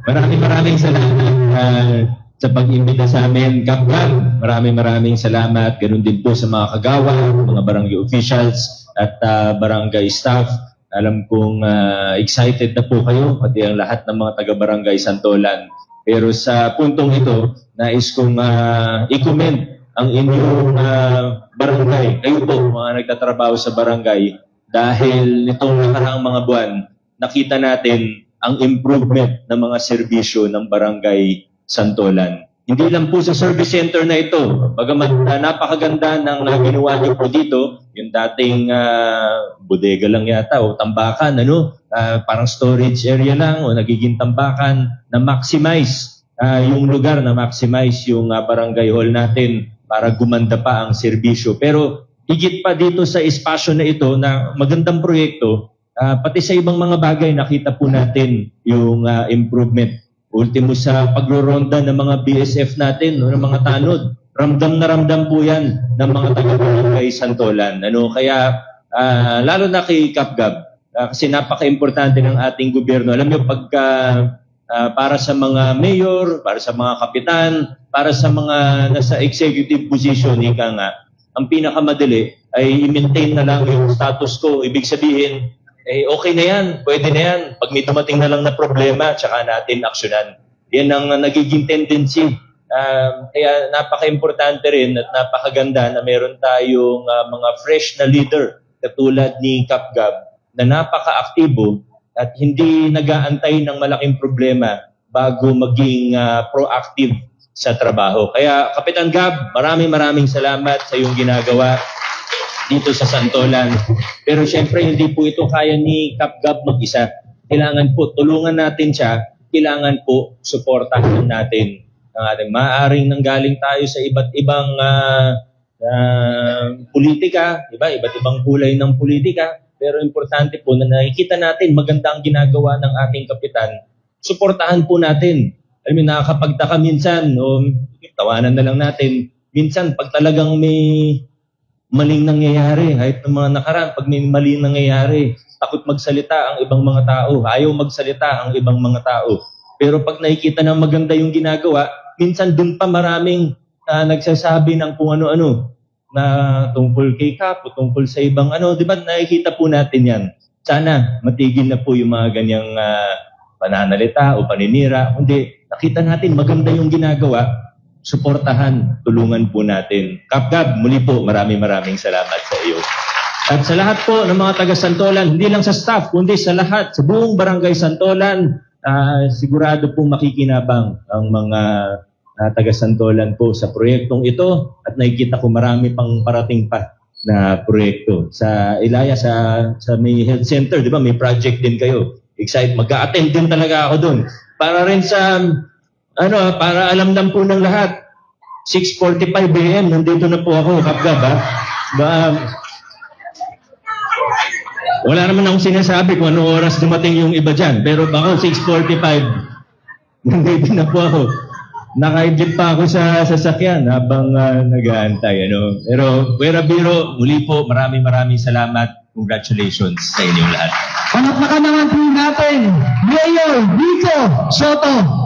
Maraming salamat sa pag-imbita sa amin, Kapgan. Maraming salamat. Ganun din po sa mga kagawa, mga barangay officials at barangay staff. Alam kong excited na po kayo, pati ang lahat ng mga taga-barangay Santolan. Pero sa puntong ito, nais kong i-comment ang inyong barangay. Kayo po, mga nagtatrabaho sa barangay, dahil nitong nakaraang mga buwan, nakita natin ang improvement ng mga serbisyo ng barangay Santolan. Hindi lang po sa service center na ito. Bagamat napakaganda ng ginawa niyo po dito, yung dating bodega lang yata o tambakan, parang storage area lang o nagiging tambakan, na maximize yung lugar, na maximize yung barangay hall natin para gumanda pa ang serbisyo. Pero higit pa dito sa espasyo na ito na magandang proyekto, pati sa ibang mga bagay nakita po natin yung improvement. Ultimo sa pagroronda ng mga BSF natin, ng mga tanod. Ramdam na ramdam po yan ng mga taga-barangay Santolan. Kaya lalo na kay Kapgab, kasi napaka-importante ng ating gobyerno. Alam niyo, pagka para sa mga mayor, para sa mga kapitan, para sa mga nasa executive position, ika nga, ang pinakamadali ay i-maintain na lang yung status quo. Ibig sabihin, okay na yan, pwede na yan. Pag may dumating na lang na problema, tsaka natin aksyonan. Yan ang nagiging tendency. Kaya napaka-importante rin at napakaganda na meron tayong mga fresh na leader katulad ni Kapgab na napaka-aktibo at hindi nag-aantay ng malaking problema bago maging proactive sa trabaho. Kaya Kapitan Gab, maraming salamat sa iyong ginagawa dito sa Santolan. Pero syempre hindi po ito kaya ni Kapgab mag-isa. Kailangan po tulungan natin siya, kailangan po suportahan natin ang ating maaaring nanggaling tayo sa iba't ibang politika, iba't ibang kulay ng politika, pero importante po na nakikita natin maganda ang ginagawa ng ating kapitan. Suportahan po natin. Alam mo, nakakapagtaka minsan, tawanan na lang natin. Minsan, pag talagang may maling nangyayari, kahit ng mga nakaraan, pag may maling nangyayari, takot magsalita ang ibang mga tao, ayaw magsalita ang ibang mga tao. Pero pag nakikita na maganda yung ginagawa, minsan dun pa maraming nagsasabi ng kung ano-ano na tungkol kay Kap o tungkol sa ibang di ba nakikita po natin yan. Sana matigil na po yung mga ganyang pananalita o paninira. Hindi, nakita natin maganda yung ginagawa, suportahan, tulungan po natin. Kapgab, muli po, maraming salamat sa iyo. At sa lahat po ng mga taga Santolan, hindi lang sa staff, kundi sa lahat, sa buong barangay Santolan, sigurado po makikinabang ang mga taga Santolan po sa proyektong ito at nakikita ko marami pang parating pa na proyekto. Sa Ilaya, sa may health center, di ba, may project din kayo. Excited, mag-a-attend din talaga ako doon. Para rin sa para alam lang po ng lahat. 6:45 AM, nandito na po ako, Kapgab, wala naman akong sinasabi kung anong oras dumating yung iba dyan. Pero ako, 6:45, nandito na po ako. Nakaidlip pa ako sa sasakyan habang nag-aantay. Pero, Kuya Biro, muli po, maraming salamat. Congratulations sa inyong lahat. Palakpakan naman po natin, Mayor Vico Soto.